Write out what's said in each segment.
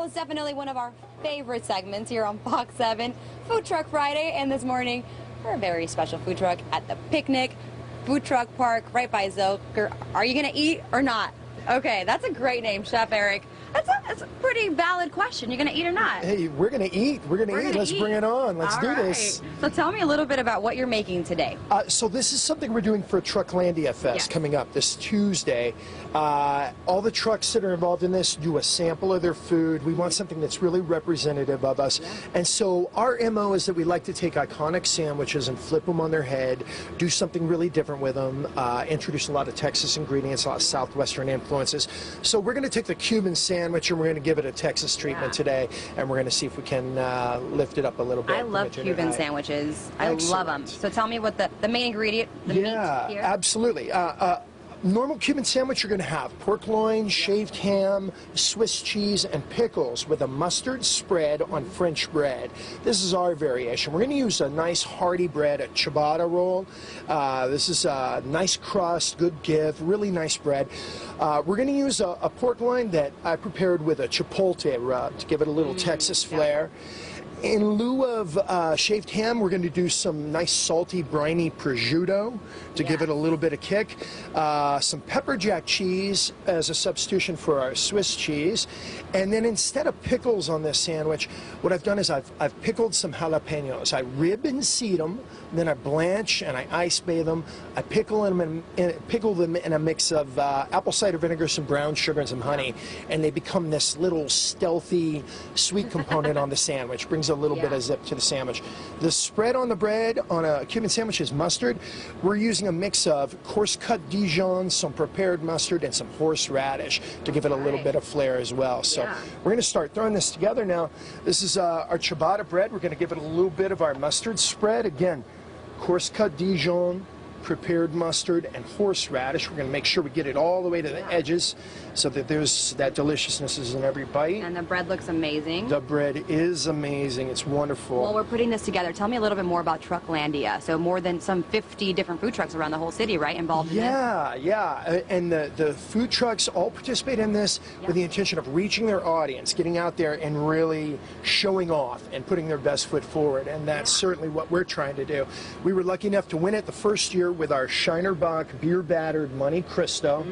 Well, it's definitely one of our favorite segments here on Fox 7, Food Truck Friday, and this morning, we're a very special food truck at the Picnic Food Truck Park right by Zilker. Are you going to eat or not? Okay, that's a great name, Chef Eric. That's a pretty valid question. You're going to eat or not? Hey, we're going to eat. We're going to eat. Let's bring it on. Let's do this. So tell me a little bit about what you're making today. So this is something we're doing for Trucklandia Fest coming up this Tuesday. All the trucks that are involved in this do a sample of their food. We want something that's really representative of us. And so our MO is that we like to take iconic sandwiches and flip them on their head, do something really different with them, introduce a lot of Texas ingredients, a lot of Southwestern influences. So we're going to take the Cuban sandwich and we're going to give it a Texas treatment today, and we're going to see if we can lift it up a little bit. I love Cuban sandwiches. I love them. So tell me what the main ingredient, the meat here. Absolutely. Normal Cuban sandwich, you're going to have pork loin, shaved ham, Swiss cheese, and pickles with a mustard spread on French bread. This is our variation. We're going to use a nice hearty bread, a ciabatta roll. This is a nice crust, good give, really nice bread. We're going to use a pork loin that I prepared with a chipotle rub to give it a little Texas flair. In lieu of shaved ham, we're going to do some nice salty, briny prosciutto to give it a little bit of kick. Some pepper jack cheese as a substitution for our Swiss cheese. And then instead of pickles on this sandwich, what I've done is I've pickled some jalapenos. I rib and seed them, then I blanch and I ice bathe them. I pickle them in a mix of apple cider vinegar, some brown sugar, and some honey. And they become this little stealthy, sweet component on the sandwich. Brings a little bit of zip to the sandwich. The spread on the bread on a Cuban sandwich is mustard. We're using a mix of coarse cut Dijon, some prepared mustard, and some horseradish to give it a little bit of flair as well. So we're going to start throwing this together now. This is our ciabatta bread. We're going to give it a little bit of our mustard spread. Again, coarse cut Dijon, prepared mustard, and horseradish. We're going to make sure we get it all the way to the edges so that there's that deliciousness is in every bite. And the bread looks amazing. The bread is amazing. It's wonderful. Well, we're putting this together. Tell me a little bit more about Trucklandia. So more than some 50 different food trucks around the whole city, right, involved in this? Yeah. And the food trucks all participate in this with the intention of reaching their audience, getting out there and really showing off and putting their best foot forward. And that's certainly what we're trying to do. We were lucky enough to win it the first year with our Shinerbach beer-battered Monte Cristo.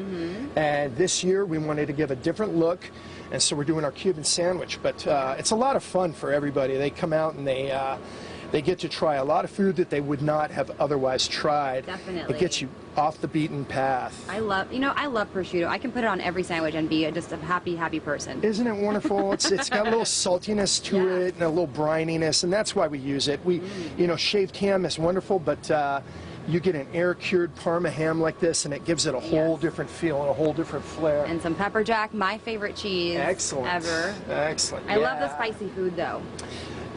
And this year we wanted to give a different look, and so we're doing our Cuban sandwich. But it's a lot of fun for everybody. They come out and they get to try a lot of food that they would not have otherwise tried. Definitely. It gets you off the beaten path. I love prosciutto. I can put it on every sandwich and be just a happy person. Isn't it wonderful? It's got a little saltiness to it and a little brininess, and that's why we use it. Shaved ham is wonderful, but you get an air-cured Parma ham like this, and it gives it a whole different feel and a whole different flair. And some pepper jack, my favorite cheese ever. Excellent. I love the spicy food, though.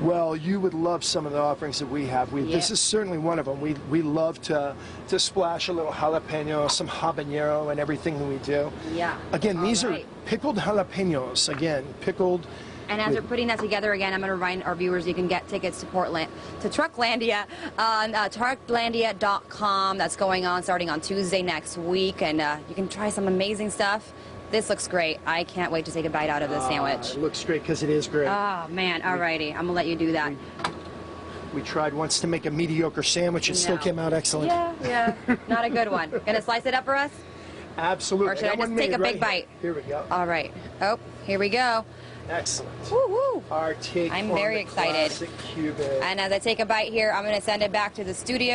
Well, you would love some of the offerings that we have. This is certainly one of them. We love to splash a little jalapeno, some habanero, and everything that we do. Yeah. Again, these are pickled jalapenos. Again, pickled. And as we're putting that together again, I'm going to remind our viewers you can get tickets to Trucklandia on trucklandia.com. That's going on starting on Tuesday next week, and you can try some amazing stuff. This looks great. I can't wait to take a bite out of this sandwich. It looks great because it is great. Oh, man. Alrighty. I'm going to let you do that. We tried once to make a mediocre sandwich. It still came out excellent. Yeah. Not a good one. Going to slice it up for us? Absolutely. Or should I just take a big bite? Here we go. All right. Oh, here we go. Excellent. Woo-hoo. Our take I'm on very the excited. classic Cuban. And as I take a bite here, I'm going to send it back to the studio.